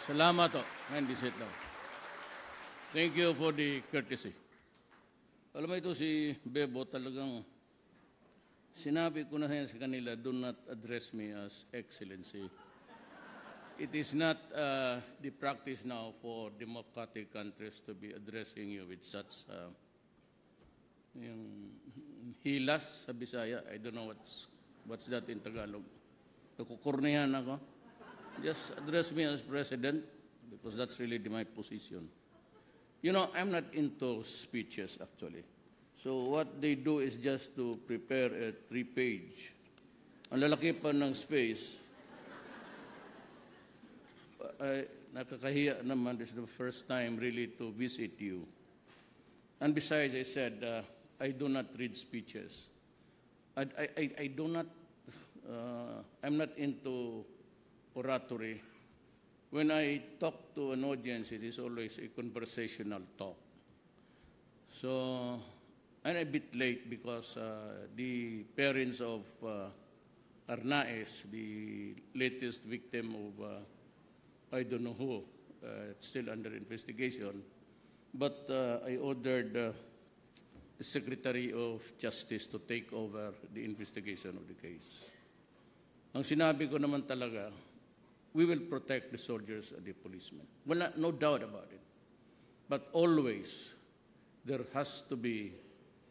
Salamat o. Hindi sit down. Thank you for the courtesy. Alam mo ito si Bebo talagang sinabi ko na sa kanila, do not address me as Excellency. It is not the practice now for democratic countries to be addressing you with such yung hilas sa Bisaya. I don't know what's that in Tagalog. Nakukurnihan ako. Just address me as President because that's really my position. You know, I'm not into speeches actually. So what they do is just to prepare a 3-page. Ang lalaki pa ng space. Nakakahiya naman. This is the first time really to visit you. And besides, I said, I do not read speeches. I do not, I'm not into oratory. When I talk to an audience, it is always a conversational talk. So, I'm a bit late because the parents of Arnaez, the latest victim of I don't know who, it's still under investigation, but I ordered the Secretary of Justice to take over the investigation of the case. Ang sinabi ko naman talaga, we will protect the soldiers and the policemen. Well, no doubt about it. But always, there has to be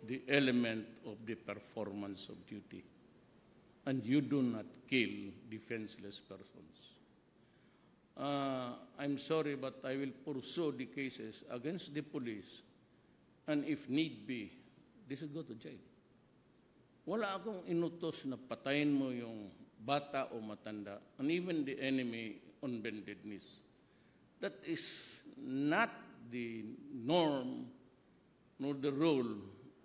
the element of the performance of duty. And you do not kill defenseless persons. I'm sorry, but I will pursue the cases against the police. And if need be, they should go to jail. Wala akong inutos na patayin mo yung bata o matanda, and even the enemy on bended knees. That is not the norm nor the role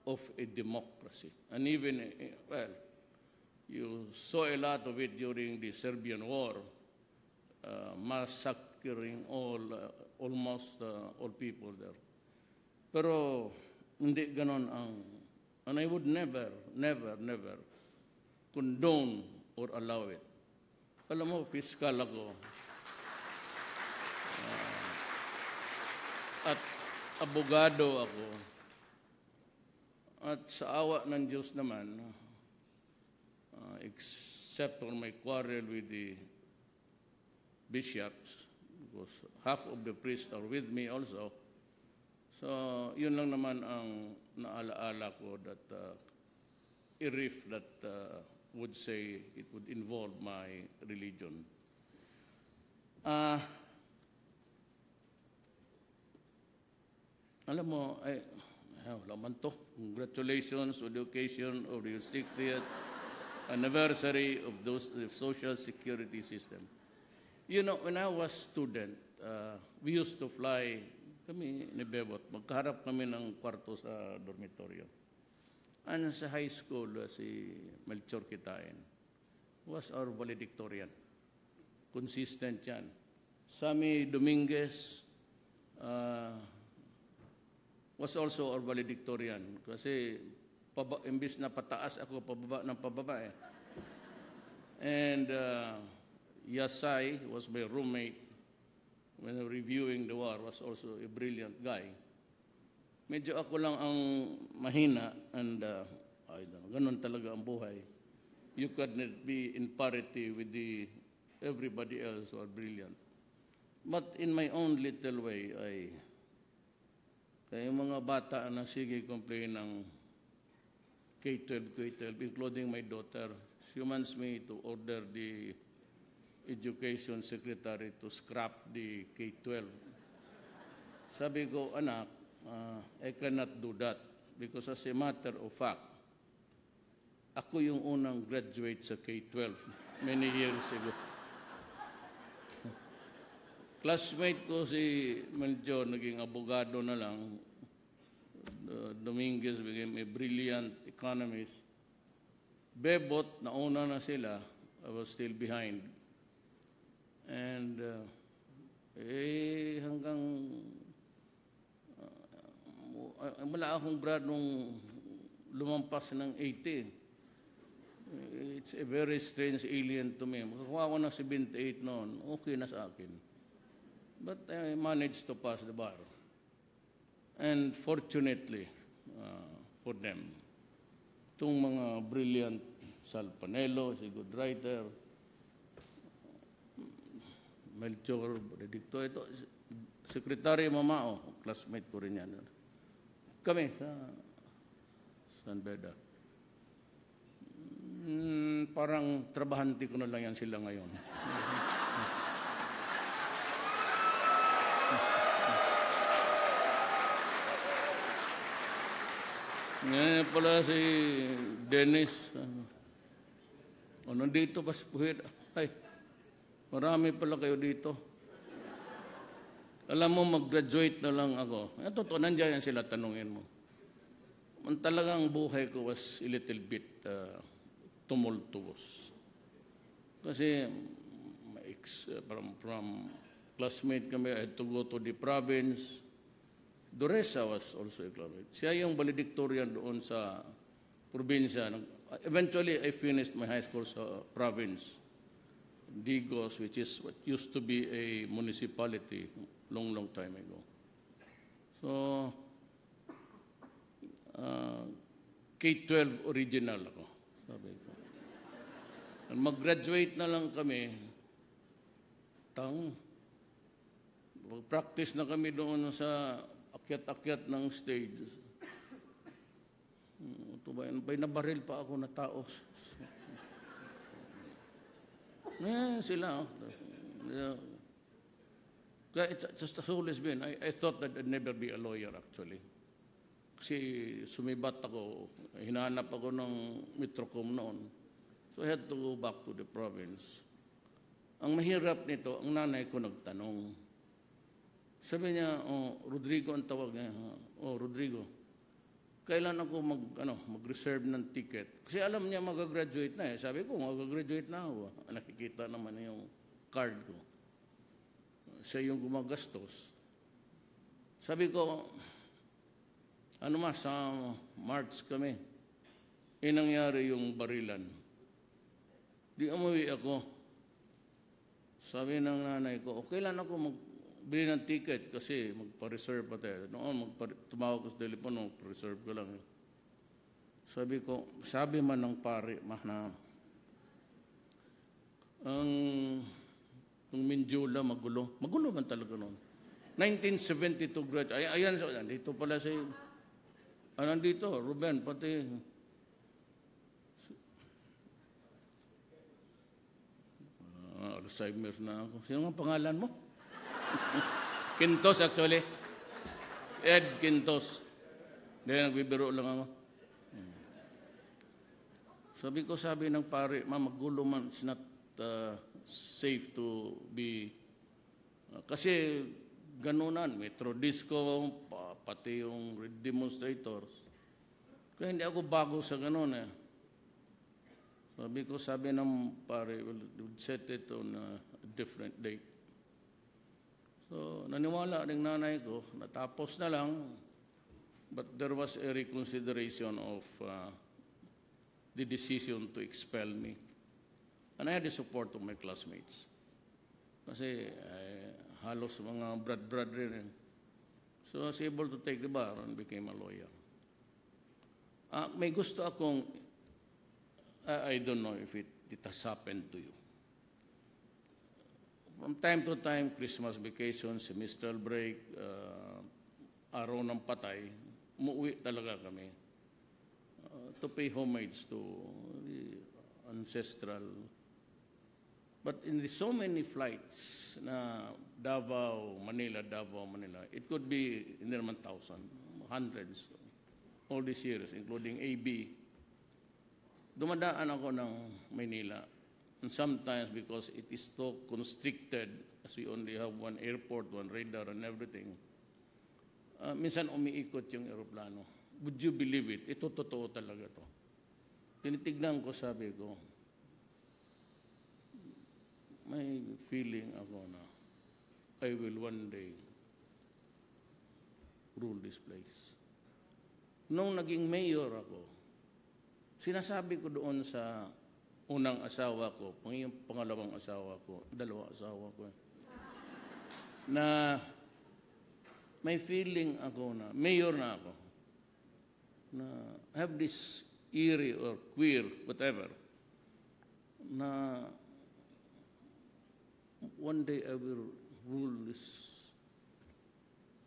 of a democracy. And even, well, you saw a lot of it during the Serbian War, massacring almost all people there. Pero hindi ganon and I would never condone or allow it. Alam mo, fiscal ako. At abogado ako. At sa awa ng Diyos naman, except for my quarrel with the bishops, because half of the priests are with me also. So, yun lang naman ang naalaala ko that a riff that would say it would involve my religion. Alam mo, laman to. Congratulations on the occasion of the 60th anniversary of the Social Security System. You know, when I was student, we used to fly, kami ni Bebot, magkaharap kami ng kwarto sa dormitoryo. And sa high school, si Melchor Kitain was our valedictorian. Consistent yan. Sammy Dominguez was also our valedictorian. Kasi imbis na pataas ako, pababa ng pababa eh. And Yasai was my roommate when reviewing the war, was also a brilliant guy. Medyo ako lang ang mahina and I don't know, ganun talaga ang buhay. You could not be in parity with everybody else who are brilliant. But in my own little way, kaya mga bata na sige complain ng K-12, including my daughter, she wants me to order the Education Secretary to scrap the K-12. Sabi ko, anak, I cannot do that because as a matter of fact, ako yung unang graduate sa K-12 many years ago. Classmate ko si Melchor, naging abogado na lang. Dominguez became a brilliant economist. Bebot, nauna na sila. I was still behind. And hanggang wala akong grad nung lumampas ng 80. It's a very strange alien to me. Makakuha ko ng 78 noon, okay na sa akin. But I managed to pass the bar. And fortunately for them, itong mga brilliant Salpanelo, si good writer, Melchor, Benedicto, ito, Secretary Mamao, classmate ko rin yan. Kami sa San Beda. Parang trabahante ko na lang yan sila ngayon. Ngayon pala si Dennis. Nandito pa si Puhit. Ay, marami pala kayo dito. Alam mo, mag-graduate na lang ako. Totoo, nandiyan yan sila, tanungin mo. Talagang buhay ko was a little bit tumultuous. Kasi from classmate kami, I had to go to the province. Duresa was also a classmate. Siya yung valedictorian doon sa probinsya. Eventually, I finished my high school sa province. Digos, which is what used to be a municipality long time ago. So, K-12 original ako, sabi ko. Mag-graduate na lang kami, mag-practice na kami doon sa akyat-akyat ng stage. Ito ba, nabaril pa ako na tao. Sila. Kaya it's just always been. I thought that I'd never be a lawyer actually. Kasi sumibat ako, hinahanap ako ng Metrocom noon. So I had to go back to the province. Ang mahirap nito, ang nanay ko nagtanong. Sabi niya, Rodrigo ang tawag niya. Rodrigo, kailan ako mag-reserve ng ticket? Kasi alam niya mag-graduate na eh. Sabi ko, mag-graduate na ako. Nakikita naman yung card ko. Siya yung gumagastos. Sabi ko, sa March kami, nangyari yung barilan. Di umuwi ako. Sabi ng nanay ko, kailan ako magbili ng ticket kasi magpa-reserve pa tayo. Noon, tumawag ko sa telepono, magpa-reserve ko lang. Sabi man ng pare, na ang Mindula, magulo. Magulo man talaga noon. 1972 graduate. Ayan, dito pala si... nandito, Ruben, pati... Alzheimer's na ako. Sino nga pangalan mo? Quintos, actually. Ed Quintos. Dahil nagbibiro lang ako. Sabi ng pare, magulo man, it's not safe to be... kasi ganunan, Metro Disco, pati yung demonstrators. Kaya hindi ako bago sa ganun eh. Sabi ng pare, we'll set it on a different date. So, naniwala ng nanay ko, natapos na lang, but there was a reconsideration of the decision to expel me. And I had the support of my classmates. Kasi halos mga brad rin. So I was able to take the bar and became a lawyer. May gusto akong, I don't know if it has happened to you. From time to time, Christmas vacation, semestral break, araw ng patay, umuwi talaga kami to pay homage to the ancestral. But in so many flights na Davao, Manila, it could be hindi naman 1,000, hundreds, all these years, including AB. Dumadaan ako ng Manila. And sometimes because it is so constricted, as we only have one airport, one radar and everything, minsan umiikot yung aeroplano. Would you believe it? Ito totoo talaga to. Tinitignan ko, sabi ko, may feeling ako na I will one day rule this place. Nung naging mayor ako, sinasabi ko doon sa unang asawa ko, yung pangalawang asawa ko, dalawa asawa ko. na may feeling ako na, mayor na ako, na have this eerie or queer, whatever, na one day I will rule this,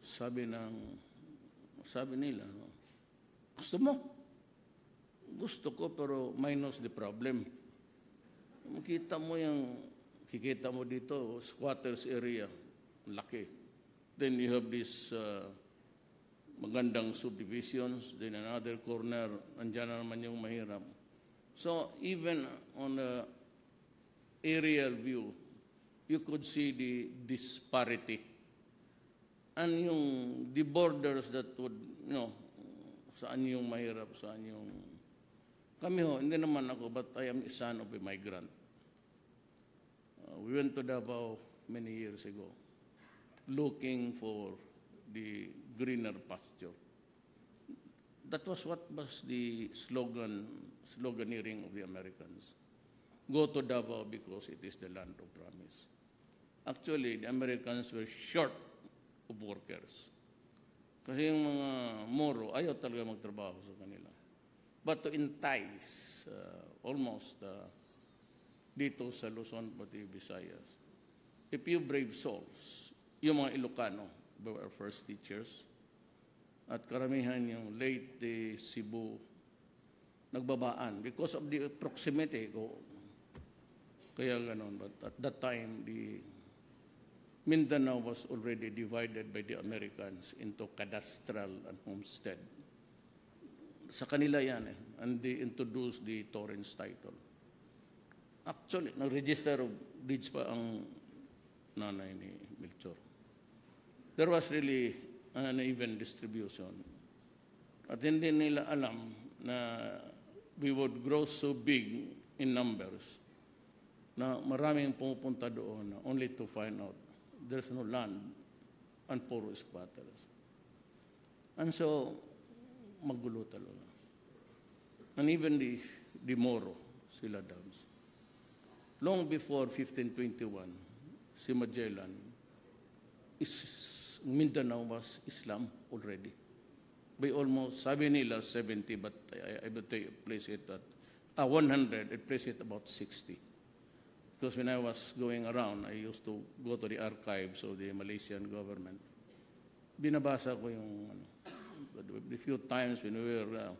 sabi nila, no? Gusto mo? Gusto ko, pero minus the problem. Kikita mo dito, squatters area, laki. Then you have this magandang subdivisions, then another corner, andyan na naman yung mahirap. So even on the aerial view, you could see the disparity. And the borders that would, saan yung mahirap, saan yung... Kami hindi naman ako, but I am a son of a migrant. We went to Davao many years ago, looking for the greener pasture. That was what was the sloganeering of the Americans. Go to Davao because it is the land of promise. Actually, the Americans were short of workers. Kasi yung mga Moro, ayaw talaga magtrabaho sa kanila. But to entice almost dito sa Luzon, pati Visayas, a few brave souls, yung mga Ilocano, they were our first teachers, at karamihan yung late Cebu, nagbabaan because of the proximity ko. Kaya ganon. But at that time, the Mindanao was already divided by the Americans into cadastral and homestead. Sa kanila yan and they introduced the Torrens title. Actually, nag-register of deeds pa ang nanay ni Melchor. There was really an uneven distribution. At hindi nila alam na we would grow so big in numbers na maraming pumupunta doon only to find out there's no land and puro squatters. And so, magulo talaga. And even the Moro, sila Dams. Long before 1521, si Magellan, Mindanao was Islam already. By almost, sabi nila 70, but I would place it at 100, I place it about 60. Because when I was going around, I used to go to the archives of the Malaysian government. Binabasa ko yung, the few times when we were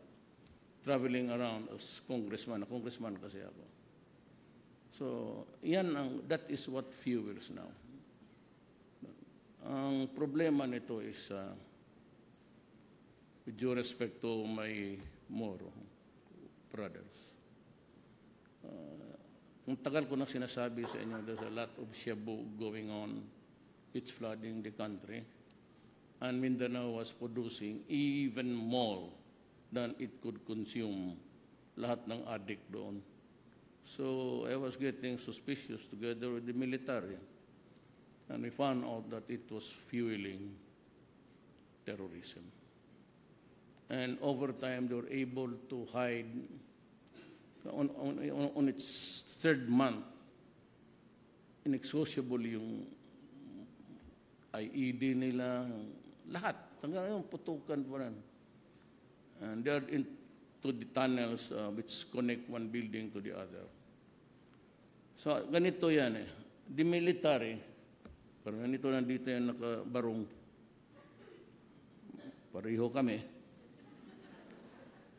traveling around as congressman kasi ako. So, that is what fuels now. Ang problema nito is, with due respect to my Moro brothers, ang tagal ko na sinasabi sa inyo, there's a lot of shabu going on. It's flooding the country. And Mindanao was producing even more than it could consume, lahat ng addict doon. So I was getting suspicious together with the military. And we found out that it was fueling terrorism. And over time, they were able to hide. On its third month, inexhaustible yung IED nila, lahat. Hanggang ngayon, putukan po rin. And they are into the tunnels which connect one building to the other. So, ganito yan eh. The military, pero ganito nandito yan nakabarong. Pareho kami.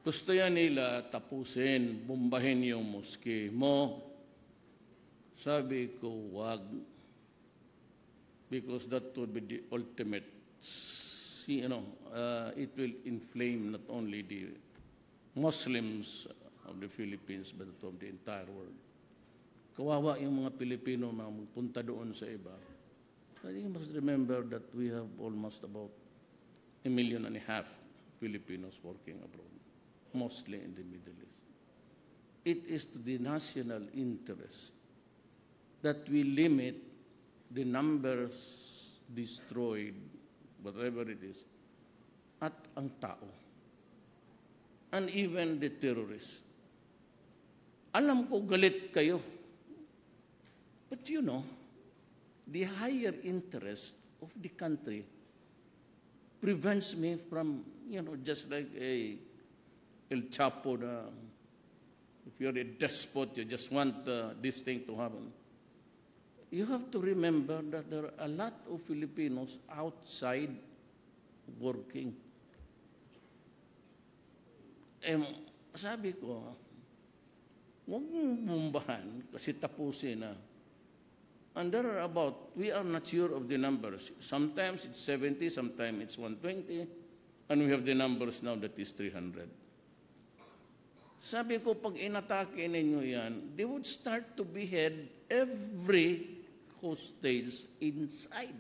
Gusto yan nila tapusin, bombahin yung moske mo. Sabi ko, wag. Because that would be the ultimate, it will inflame not only the Muslims of the Philippines, but of the entire world. Kawawa yung mga Pilipino na magpunta doon sa iba. You must remember that we have almost about 1.5 million Filipinos working abroad, mostly in the Middle East. It is to the national interest that we limit the numbers destroyed, whatever it is, at ang tao. And even the terrorists. Alam ko galit kayo. But you know, the higher interest of the country prevents me from, just like El Chapo, if you're a despot, you just want this thing to happen. You have to remember that there are a lot of Filipinos outside working. Sabi ko, huwag mong bumbahan kasi tapusin na. And there are we are not sure of the numbers. Sometimes it's 70, sometimes it's 120, and we have the numbers now that is 300. Sabi ko, pag inatake ninyo yan, they would start to behead every hostage inside.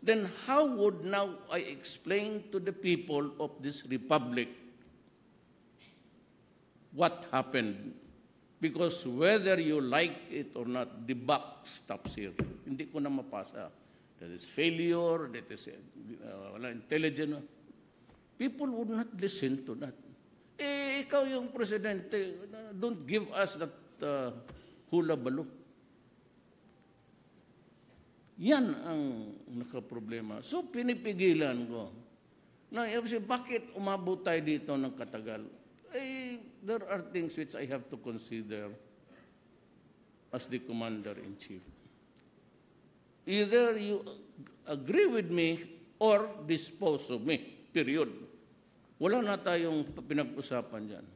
Then how would now I explain to the people of this republic what happened? Because whether you like it or not, the buck stops here. Hindi ko na mapasa. That is failure, that is intelligence. People would not listen to that. Ikaw yung presidente, don't give us that hula baloo. Yan ang nakaproblema. So, pinipigilan ko. Na, bakit umabot tayo dito ng katagal? There are things which I have to consider as the commander-in-chief. Either you agree with me or dispose of me, period. Wala na tayong pinag-usapan dyan.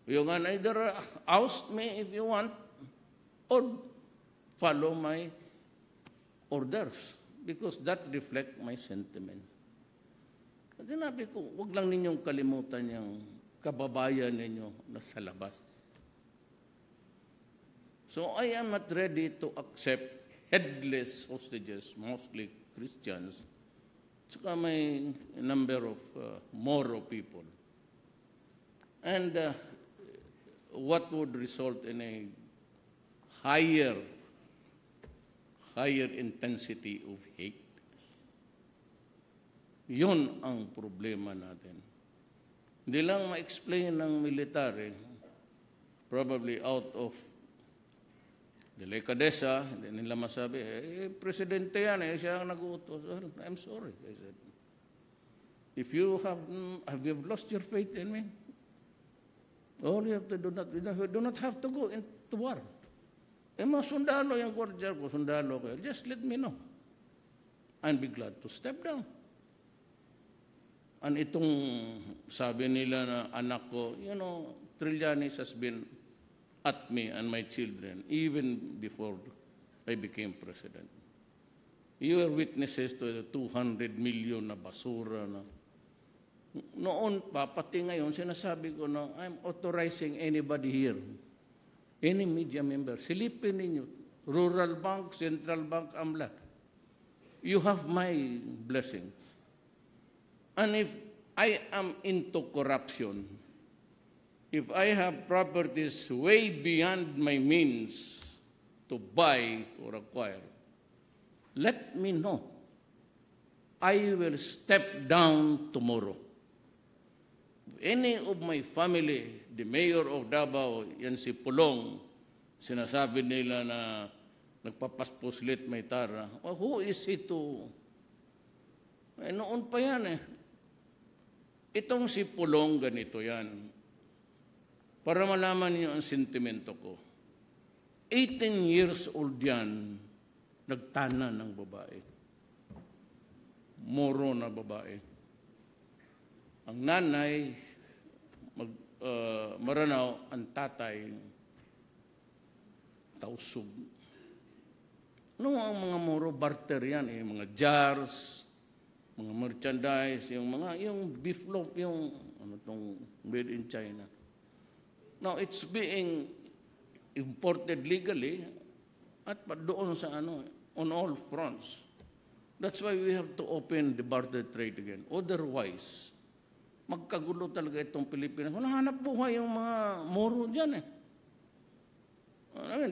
You can either oust me if you want or follow my orders because that reflect my sentiment. At sinabi ko, huwag lang ninyong kalimutan yung kababayan ninyo na sa labas. So I am not ready to accept headless hostages, mostly Christians, saka may number of Moro people. And what would result in a higher intensity of hate. Yun ang problema natin. Hindi lang ma-explain ng military, probably out of delikadesa, hindi nila masabi, presidente yan, siya ang nag-uutos. Well, I'm sorry, I said. If you have you lost your faith in me? All you have to do not have to go into war. Mga sundalo yung kwardiya ko, sundalo kayo, just let me know. I'll be glad to step down. And itong sabi nila na anak ko, Trillanes has been at me and my children even before I became president. You are witnesses to the 200 million na basura na. Noon pa, pati ngayon, sinasabi ko na I'm authorizing anybody here, any media member, silipin ninyo, Rural Bank, Central Bank, AMLA. You have my blessings. And if I am into corruption, if I have properties way beyond my means to buy or acquire, let me know. I will step down tomorrow. Any of my family, the mayor of Davao, yan si Pulong, sinasabi nila na nagpapaspuslit may tara. Well, who is he to? Noon pa yan eh. Itong si Pulong, ganito yan. Para malaman niyo ang sentimento ko. 18 years old yan, nagtana ng babae. Moro na babae. Ang nanay, Maranaw, ang tatay, Tausug. Ang mga Moro, barter yan eh, mga jars, mga merchandise, yung beef loaf, yung made in China. Now, it's being imported legally at doon sa on all fronts. That's why we have to open the barter trade again. Otherwise, magkagulo talaga itong Pilipinas. Hanap buhay yung mga Moro dyan eh.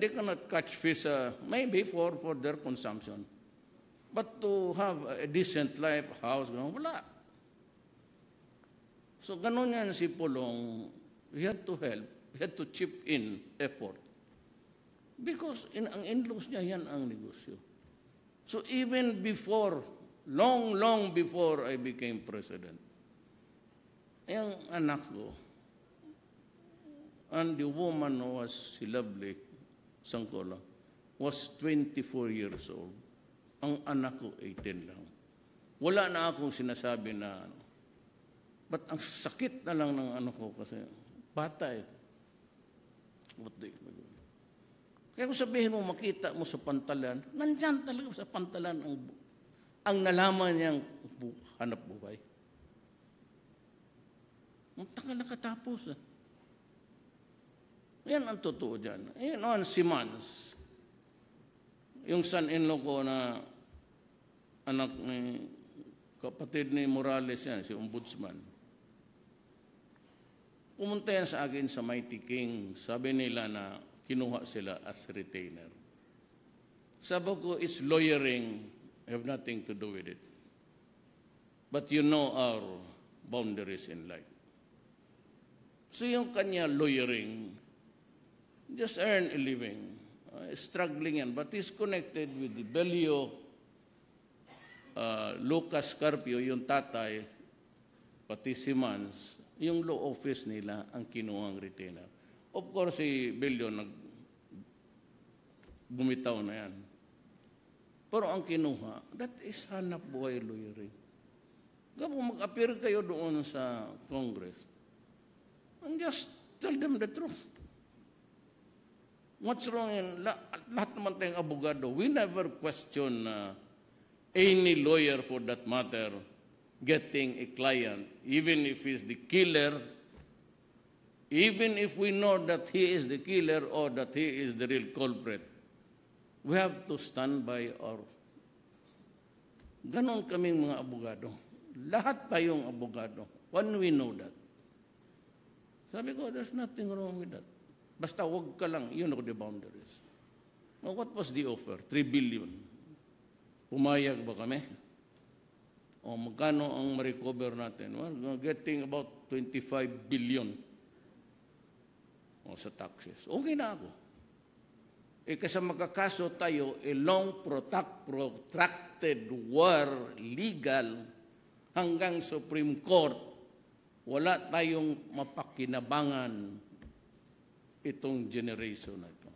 They cannot catch fish, maybe for their consumption. But to have a decent life, house, wala. So, ganun yan si Pulong. We had to help. We had to chip in effort. Because ang in-laws niya, yan ang negosyo. So, So even before, long before I became president, yung anak ko, and the woman who was si Lovely Sangkola, was 24 years old. Ang anak ko, 18 lang. Wala na akong sinasabi na, but ang sakit na lang ng ano ko kasi, bata eh. What the Kaya kung sabihin mo, makita mo sa pantalan, nandyan talaga sa pantalan ang nalaman niyang hanap buhay. Ang tagal nakatapos. Yan ang totoo dyan. Yan on si Mans. Yung son-in-law ko na anak ni kapatid ni Morales yan, si Ombudsman. Pumunta yan sa akin sa Mighty King. Sabi nila na kinuha sila as retainer. Sabi ko, it's lawyering. I have nothing to do with it. But you know our boundaries in life. So yung kanya lawyering, just earn a living. Struggling yan. But he's connected with the Belio, Lucas Carpio, yung tatay, pati si Mans, yung law office nila ang kinuhang retainer. Of course, si Belio bumitaw na yan. Pero ang kinuha, that is hanap buhay lawyering. Kung mag-appear kayo doon sa Congress, and just tell them the truth. What's wrong in lahat naman tayong abogado? We never question any lawyer for that matter getting a client, even if he's the killer, even if we know that he is the killer or that he is the real culprit. We have to stand by our... Ganon kaming mga abogado. Lahat tayong abogado. When we know that. Sabi ko, there's nothing wrong with that. Basta wag ka lang, you know the boundaries. Now, what was the offer? 3 billion. Pumayag ba kami? O magkano ang ma-recover natin? Well, we're getting about 25 billion sa taxes. Okay na ako. Kasi magkakaso tayo, a long protracted war, legal, hanggang Supreme Court, wala tayong mapakinabangan itong generation na ito.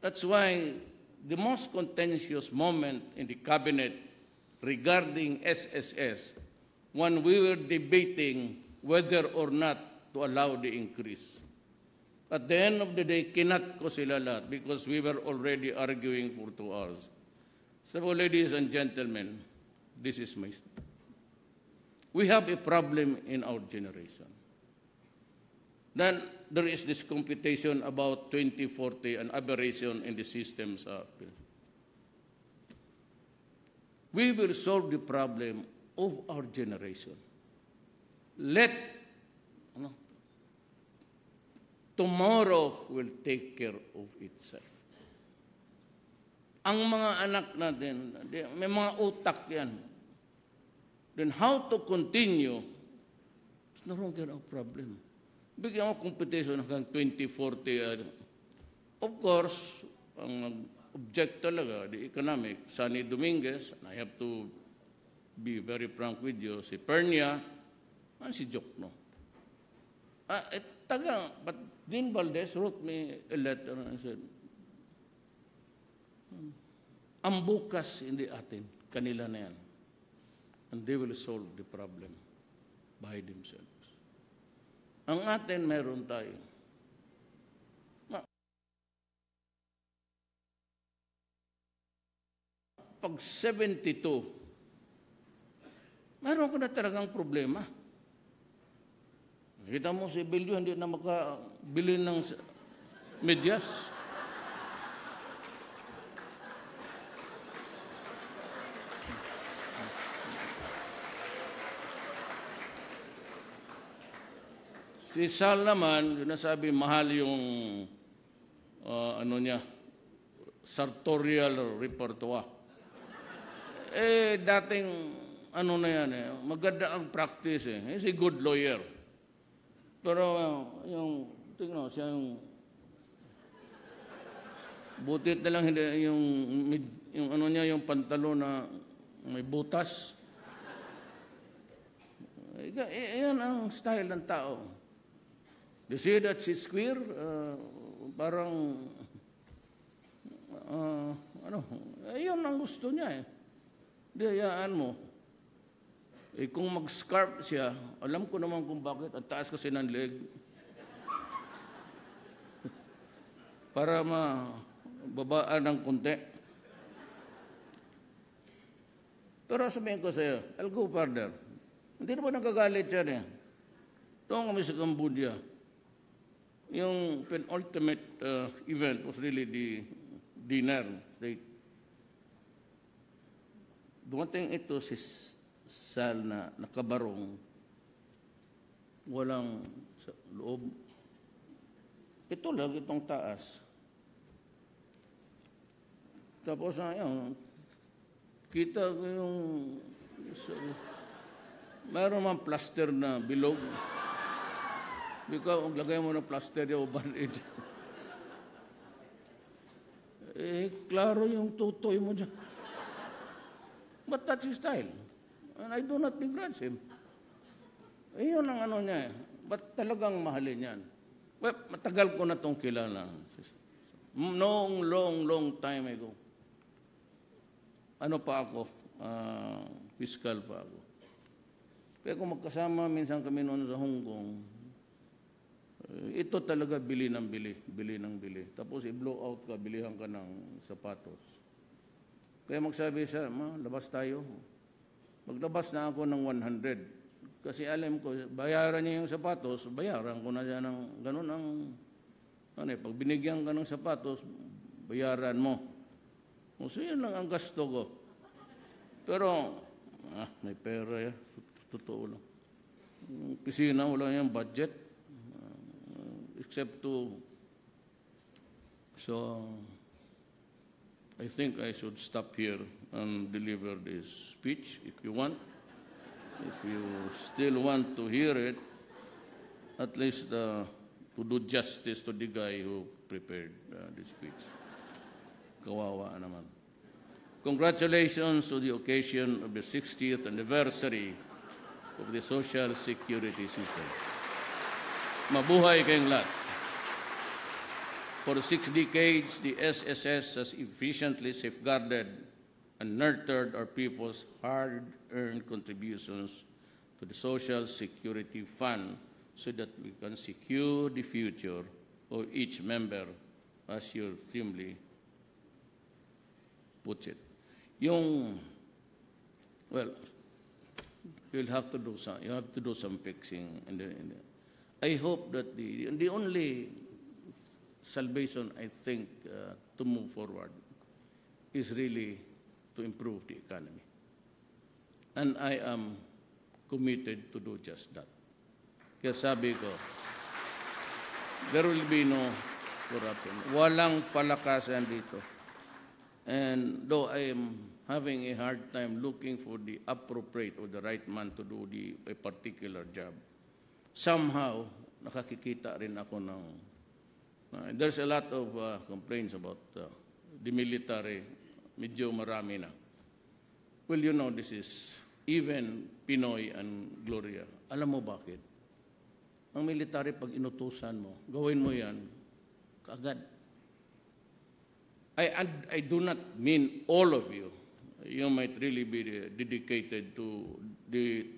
That's why the most contentious moment in the cabinet regarding SSS, when we were debating whether or not to allow the increase. At the end of the day, kinat ko sila lahat because we were already arguing for 2 hours. So, ladies and gentlemen, this is my... We have a problem in our generation. Then there is this computation about 2040, an aberration in the systems. We will solve the problem of our generation. Tomorrow will take care of itself. Ang mga anak natin, may mga utak yan. Then how to continue? It's no longer a problem. Bigyan mo competition hanggang 2040. Of course, ang object talaga, the economic, Sunny Dominguez, and I have to be very frank with you, si Pernia, and si Jokno. But Dean Valdez wrote me a letter and said, ang bukas hindi atin, kanila na yan. And they will solve the problem by themselves. Ang atin, meron tayo. Pag 72, meron ko na talagang problema. Kita mo si Belio, hindi na makabili ng medyas. Si Sal naman, sinasabi mahal yung sartorial repertoire. Dating na yan maganda ang practice He's a good lawyer. Pero yung tingnan siya yung butit na lang hindi yung yung ano niya, yung pantalo na may butas. Yan ang style ng tao. They say that she's queer, parang, yun ang gusto niya eh. Di, hayaan mo. Kung mag-scarf siya, alam ko naman kung bakit, at taas kasi ng leg. Para mababaan ng konti. Pero sabihin ko sa'yo, I'll go further. Hindi naman nagagalit yan eh. Doon kami sa Cambodia. Yung penultimate event was really the dinner. Dumating ito si Sal na nakabarong, walang sa loob. Ito lang, itong taas. Tapos ayun, kita ko yung mayroon man plaster na bilog. Ikaw, lagay mo ng plaster yung bandage. Klaro yung tutoy mo dyan. But that's his style. And I do not begrudge him. Yun ang ano niya eh. But talagang mahalin yan. Well, matagal ko na itong kilala. Long time ago. Ano pa ako? Fiscal pa ako. Kaya kung magkasama, minsan kami noon sa Hong Kong, ito talaga bili ng bili. Tapos i-blow out ka, bilihan ka ng sapatos. Kaya magsabi siya, labas tayo. Maglabas na ako ng 100. Kasi alam ko, bayaran niya yung sapatos, bayaran ko na siya ng ganun ang, pag binigyan ka ng sapatos, bayaran mo. So yun lang ang gasto ko. Pero, may pera yan. Totoo lang. Yung pisina, wala yung budget. Except to, so, I think I should stop here and deliver this speech if you want. If you still want to hear it, at least to do justice to the guy who prepared this speech. Kawawa naman. Congratulations to the occasion of the 60th anniversary of the Social Security System. Mabuhay kayong lahat. For 6 decades, the SSS has efficiently safeguarded and nurtured our people's hard-earned contributions to the Social Security Fund so that we can secure the future of each member, as you firmly put it. Well, you'll have to do some fixing. I hope that the only salvation, I think, to move forward is really to improve the economy. And I am committed to do just that. Kaya sabi ko, there will be no corruption. Walang palakasan dito. And though I am having a hard time looking for the appropriate or the right man to do a particular job, somehow, nakakikita rin ako ng there's a lot of complaints about the military. Medyo marami na. Well, you know, this is even Pinoy and Gloria. Alam mo bakit? Ang military, pag inutusan mo, gawin mo yan, kaagad. I do not mean all of you. You might really be dedicated to the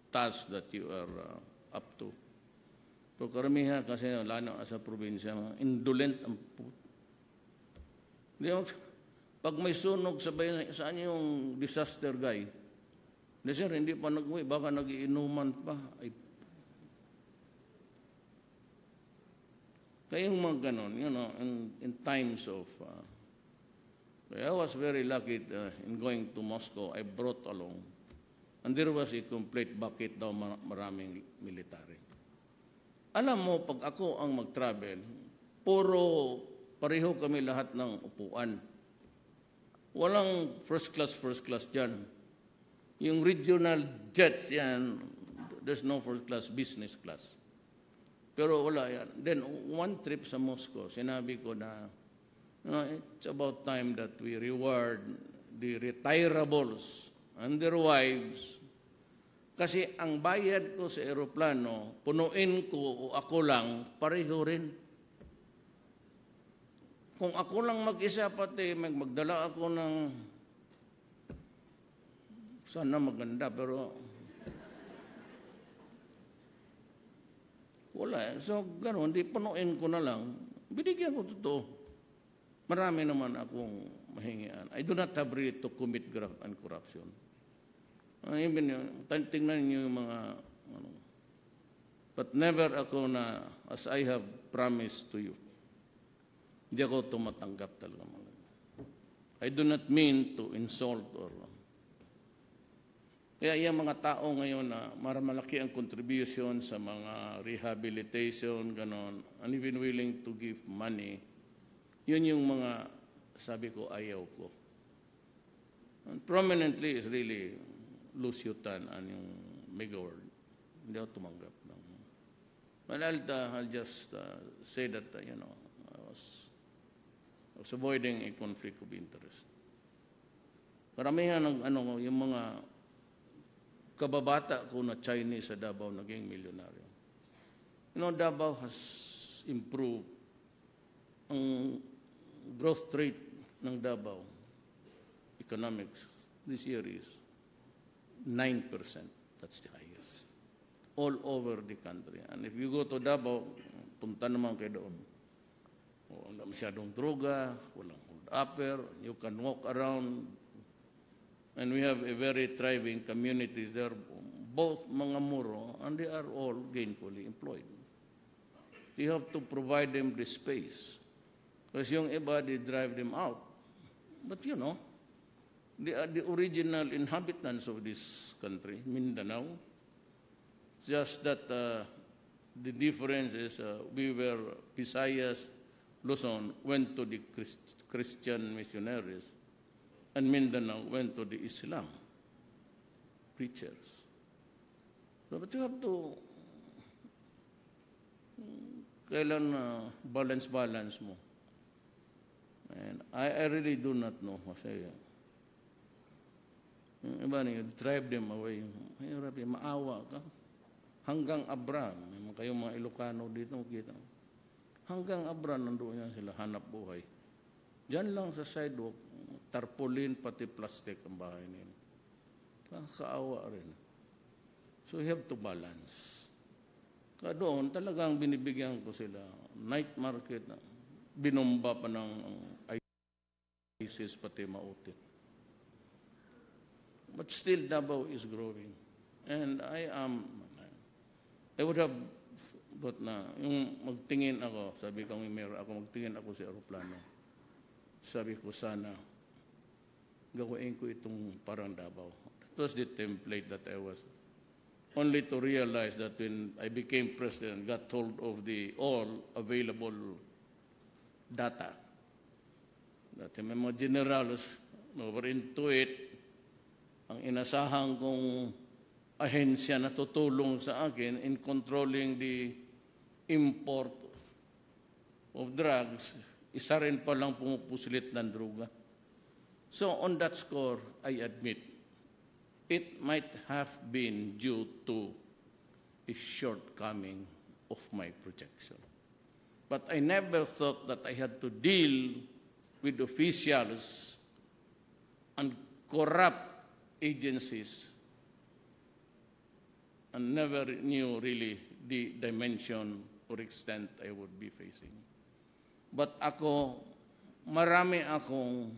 task that you are up to. So karamihan kasi lalo sa probinsya, indolent ang pag may sunog, sabay saan yung disaster guy? Sir, hindi pa nag-uwi, baka nag-iinuman pa. Kayong mga ganon, you know, in times of... I was very lucky in going to Moscow. I brought along, and there was a complete bucket daw maraming military. Alam mo, pag ako ang mag-travel, pareho kami lahat ng upuan. Walang first class dyan. Yung regional jets yan, there's no first class, business class. Pero wala yan. Then, one trip sa Moscow, sinabi ko na, It's about time that we reward the retirables and their wives. Kasi ang bayad ko sa eroplano, punuin ko o ako lang, pareho rin. Kung ako lang mag-isa pati, magdala ako ng, sana maganda, pero wala. So, gano'n, di punuin ko na lang. Binigyan ko totoo. Marami naman akong mahingian. I do not have really to commit graft and corruption. Even yun, tingnan niyo yung mga, but never ako na, as I have promised to you, hindi ako tumatanggap talaga. I do not mean to insult or kaya yung mga tao ngayon na malaki ang contribution sa mga rehabilitation, ganon, and even willing to give money, yun yung mga, sabi ko, ayaw ko. And prominently is really Luciutan and yung Megaward. Hindi ako tumanggap. Well, I'll just say that, I was avoiding a conflict of interest. Karamihan ng yung mga kababata ko na Chinese sa Davao naging milyonaryo. Davao has improved. Ang growth rate ng Davao economics this year is 9%. That's the highest. All over the country. And if you go to Davao, punta naman kayo doon. Wala masyadong droga, walang hold-upper, you can walk around. And we have a very thriving communities. They are both mga muro, and they are all gainfully employed. You have to provide them the space. Because yung iba, they drive them out. But they are the original inhabitants of this country, Mindanao. Just that the difference is we were Visayas, Luzon, went to the Christian missionaries. And Mindanao went to the Islam preachers. So, but you have to kailan balance mo. And I really do not know. Kasi yung iba niyo, drive them away. Mahirap yung maawa ka. Hanggang Abra, may kayong mga Ilocano dito, kita. Hanggang Abra, nandoon yan sila, hanap buhay. Diyan lang sa sidewalk, tarpaulin pati plastic ang bahay nila. Kaawa rin. So you have to balance. Kaya doon, talagang binibigyan ko sila. Night market, binomba pa ng ISIS pati mautit. But still, Davao is growing. And I would have thought na, yung magtingin ako, sabi ko, magtingin ako sa aeroplano. Sabi ko, sana, gawin ko itong parang Davao. That was the template that I was. Only to realize that when I became president, got hold of the all available data, that may mga generals were into it, ang inasahan kong ahensya na tutulong sa akin in controlling the import of drugs, isa rin palang pumupusilit ng droga. So on that score, I admit, it might have been due to a shortcoming of my projection. But I never thought that I had to deal with officials and corrupt agencies and never knew really the dimension or extent I would be facing. But marami akong,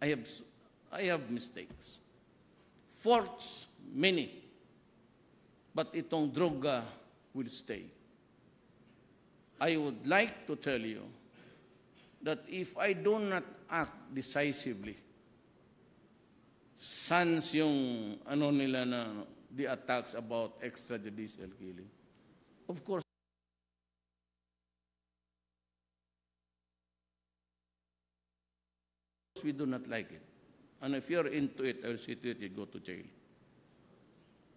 I have mistakes. Faults, many. But itong droga will stay. I would like to tell you that if I do not act decisively, sans yung nila na the attacks about extrajudicial killing, of course, we do not like it. And if you're into it, I'll see to it, you go to jail.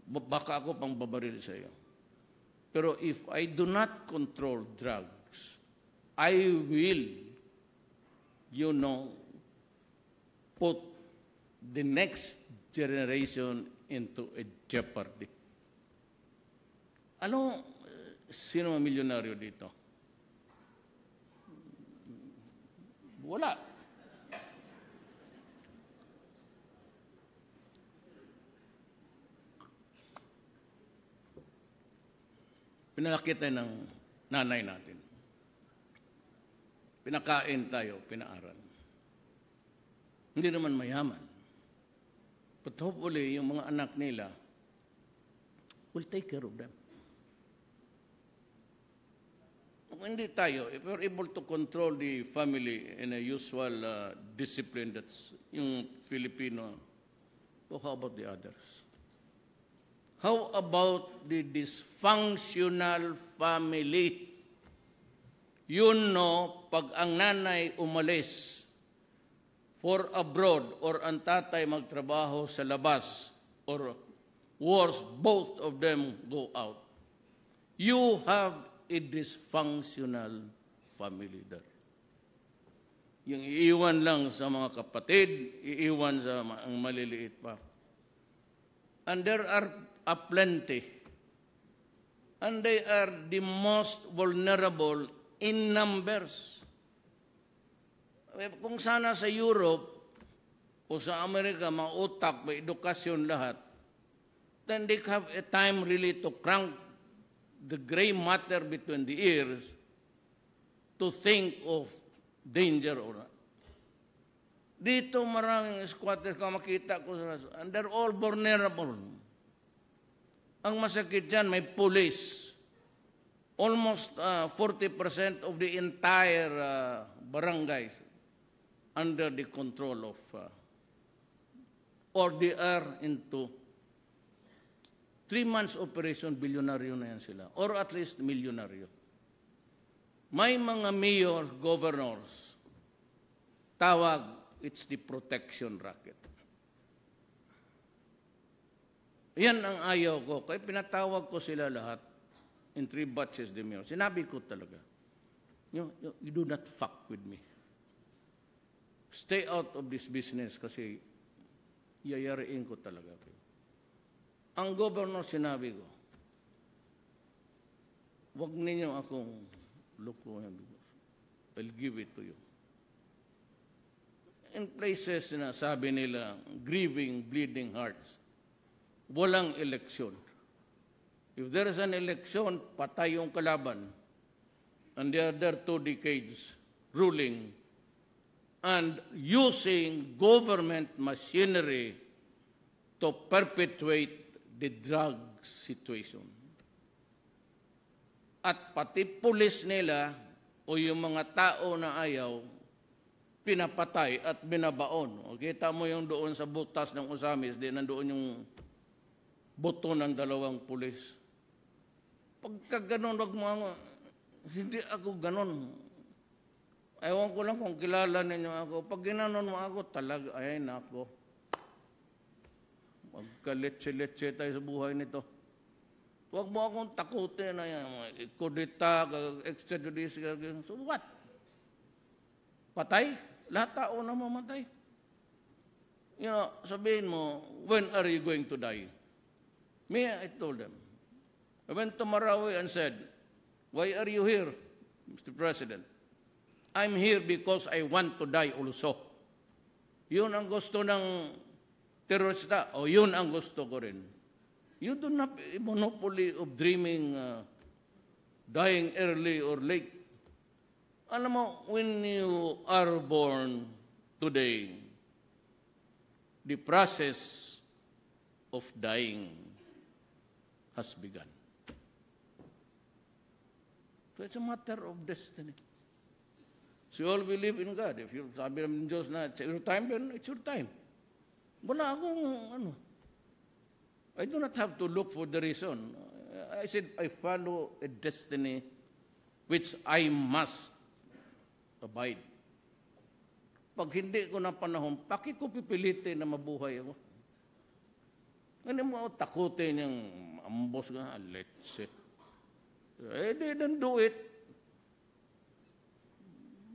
Baka ako pang babaril sa iyo. Pero if I do not control drugs, I will, put the next generation into a jeopardy. Sino ang milyonaryo dito? Wala. Pinalaki tayo ng nanay natin. Pinakain tayo, pinaaral. Hindi naman mayaman. But hopefully, yung mga anak nila will take care of them. Kung hindi tayo, if we're able to control the family in a usual discipline that's yung Filipino, so how about the others? How about the dysfunctional family? Pag ang nanay umalis for abroad or ang tatay magtrabaho sa labas or worse, both of them go out, you have a dysfunctional family there. Yung iiwan lang sa mga kapatid, iiwan sa ang maliliit pa. And there are aplenty. And they are the most vulnerable in numbers. Kung sana sa Europe o sa Amerika, mga utak, may edukasyon lahat, then they have a time really to crank the gray matter between the ears to think of danger or not. Dito maraming squatters ka makita ko, and they're all vulnerable. Ang masakit dyan, may police. Almost 40% of the entire barangays under the control of, or they are into 3 months operation, bilyonaryo na yan sila. Or at least milyonaryo. May mga mayors, governors, tawag, it's the protection racket. Yan ang ayaw ko. Kaya pinatawag ko sila lahat in 3 batches de mayor. Sinabi ko talaga, you do not fuck with me. Stay out of this business kasi yayariin ko talaga. Ang governor sinabi ko, wag ninyo akong lukuhin. I'll give it to you. In places na sabi nila, grieving, bleeding hearts, walang eleksyon. If there is an election, patay yung kalaban. And they are there 2 decades ruling and using government machinery to perpetuate the drug situation. At pati pulis nila o yung mga tao na ayaw, pinapatay at binabaon. O, kita mo yung doon sa butas ng Usamis, di nandoon yung buto ng 2 pulis. Pagka ganon, hindi ako ganon. Ewan ko lang kung kilala ninyo ako. Pag ginanon mo ako, talaga, ay nako. Magkaletse-letse tayo sa buhay nito. Huwag mo akong takutin na yan. Kudita, extrajudicial. So what? Patay? Lahat tao na mamatay. Sabihin mo, when are you going to die? Me, I told them. I went to Marawi and said, why are you here, Mr. President? I'm here because I want to die also. Yun ang gusto ng terorista, o yun ang gusto ko rin. You do not have a monopoly of dreaming, dying early or late. Alam mo, when you are born today, the process of dying has begun. So it's a matter of destiny. So you all believe in God. If you sabi ng Diyos na it's your time, then it's your time. Wala akong, I do not have to look for the reason. I said, I follow a destiny which I must abide. Pag hindi ko na panahon, bakit ko pipilitin na mabuhay ako? Hindi mo takutin yung ambos nga, let's say. I didn't do it.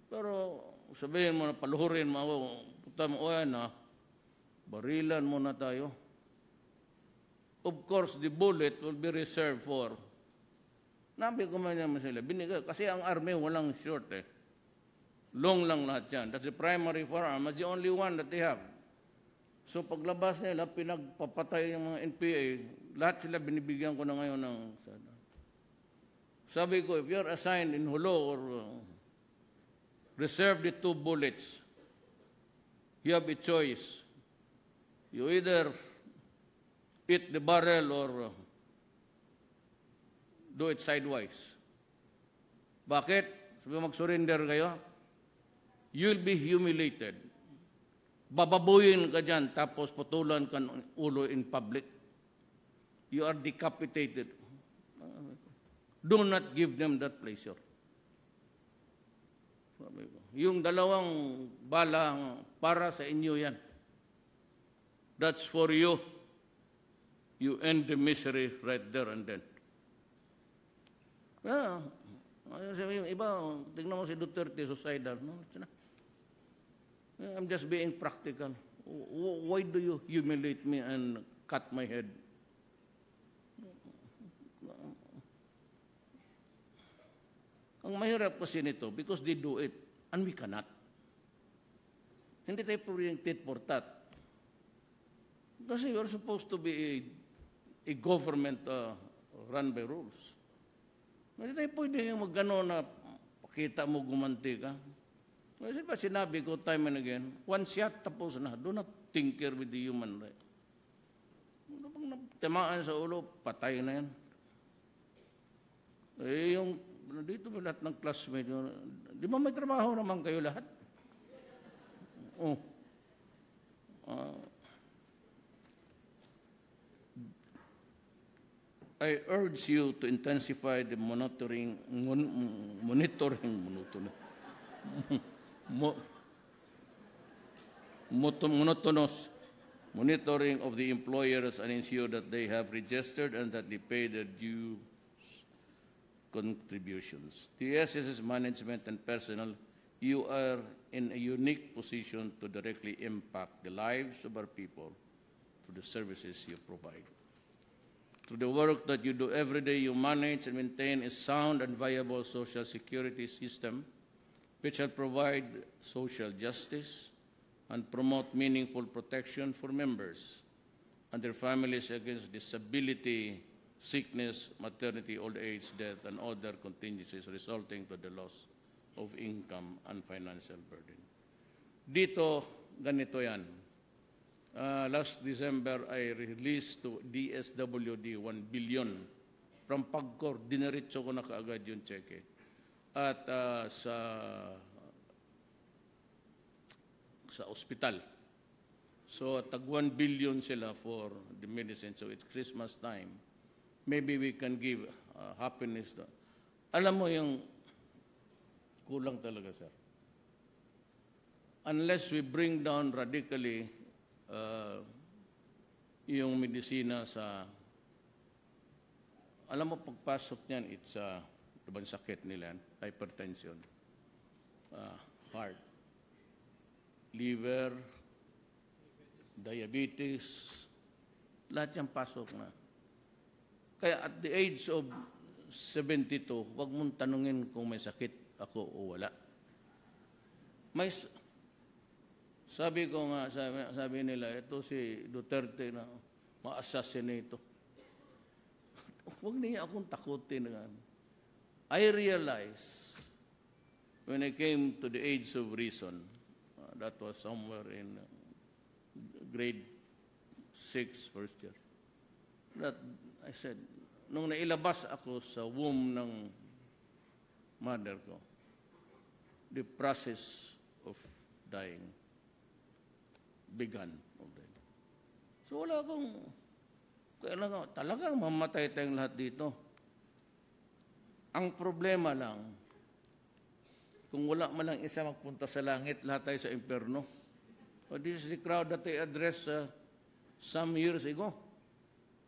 Pero sabihin mo na, paluhurin mo ako, puta mo, na, barilan mo na tayo. Of course, the bullet will be reserved for, nabi ko man naman sila, binigay, kasi ang army walang short eh. Long lang lahat yan. That's the primary firearm. That's the only one that they have. So paglabas nila, pinagpapatay ng mga NPA, lahat sila binibigyan ko na ngayon ng... Sabi ko, if you're assigned in Hulo or reserve the 2 bullets, you have a choice. You either eat the barrel or do it sidewise. Bakit? Sabi mag-surrender kayo? You'll be humiliated. Bababuyin ka dyan, tapos putulan ka ng ulo in public. You are decapitated. Do not give them that pleasure. Yung dalawang bala, para sa inyo yan. That's for you. You end the misery right there and then. Yung iba, tignan mo si Duterte, suicidal. No? I'm just being practical. Why do you humiliate me and cut my head? Ang mahirap kasi nito, because they do it, and we cannot. Hindi tayo pwedeng tit for tat. Kasi you're supposed to be a government run by rules. Hindi tayo pwedeng mag-ano na pakita mo gumanti ka. Kasi ba sinabi ko time and again, one shot tapos na. Do not tinker with the human right. Pag tamaan sa ulo, patay na yan. Eh, yung dito ba lahat ng classmate, di ba may trabaho naman kayo lahat? Oh. I urge you to intensify the monotonous monitoring of the employers and ensure that they have registered and that they pay their due contributions. The SSS management and personnel, you are in a unique position to directly impact the lives of our people through the services you provide. Through the work that you do every day, you manage and maintain a sound and viable social security system which will provide social justice and promote meaningful protection for members and their families against disability, sickness, maternity, old age, death, and other contingencies resulting to the loss of income and financial burden. Dito, ganito yan. Last December, I released to DSWD 1 billion from PAGCOR. Diniritso ko na kaagad yung cheque. At sa ospital. So, tag 1 billion sila for the medicine. So, it's Christmas time. Maybe we can give happiness. Alam mo yung kulang talaga, sir. Unless we bring down radically yung medisina sa, alam mo, pagpasok niyan, it's diba sakit nila, hypertension, heart, liver, diabetes, lahat yan pasok na. Kaya at the age of 72, huwag mong tanungin kung may sakit ako o wala. May, sabi ko nga, sabi nila, ito si Duterte na ma-assassinate. Huwag niya akong takutin. I realized when I came to the age of reason, that was somewhere in grade 6, first year, that I said, nung nailabas ako sa womb ng mother ko, the process of dying began already. So wala akong, kailangan, talagang mamatay tayong lahat dito. Ang problema lang, kung wala man lang isa magpunta sa langit, lahat tayo sa impyerno. But this is the crowd that I addressed some years ago.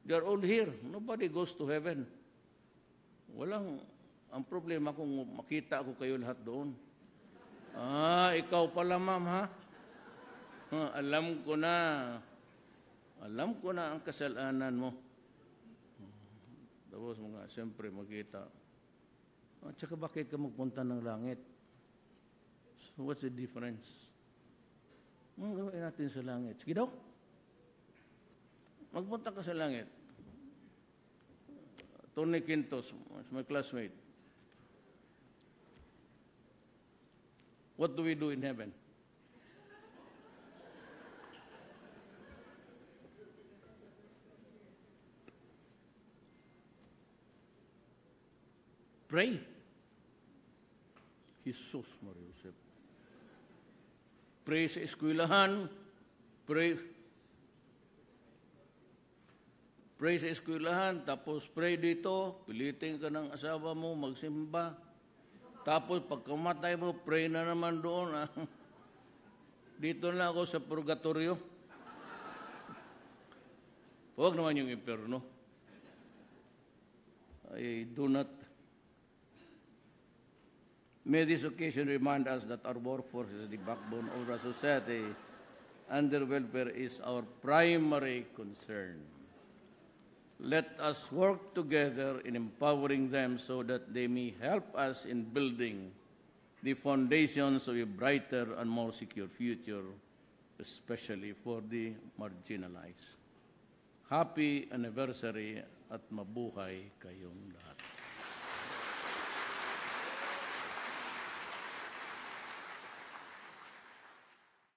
They are all here. Nobody goes to heaven. Walang, ang problema kung makita ko kayo lahat doon. Ikaw pala, ma'am, ha? Alam ko na. Alam ko na ang kasalanan mo. Tapos mga, siyempre, makita. At saka bakit ka magpunta ng langit? So what's the difference? Gawin natin sa langit. Sige daw. Magpunta ka sa langit. Tony Quintos, my classmate. What do we do in heaven? Pray. Jesus Maria Joseph. Pray sa eskwelahan. Pray sa eskwelahan, tapos pray dito, pilitin ka ng asawa mo, magsimba. Tapos pagkamatay mo, pray na naman doon. Dito na ako sa purgatorio. Huwag naman yung impyerno. I do not. May this occasion remind us that our workforce is the backbone of our society and their welfare is our primary concern. Let us work together in empowering them so that they may help us in building the foundations of a brighter and more secure future, especially for the marginalized. Happy anniversary at mabuhay kayong lahat.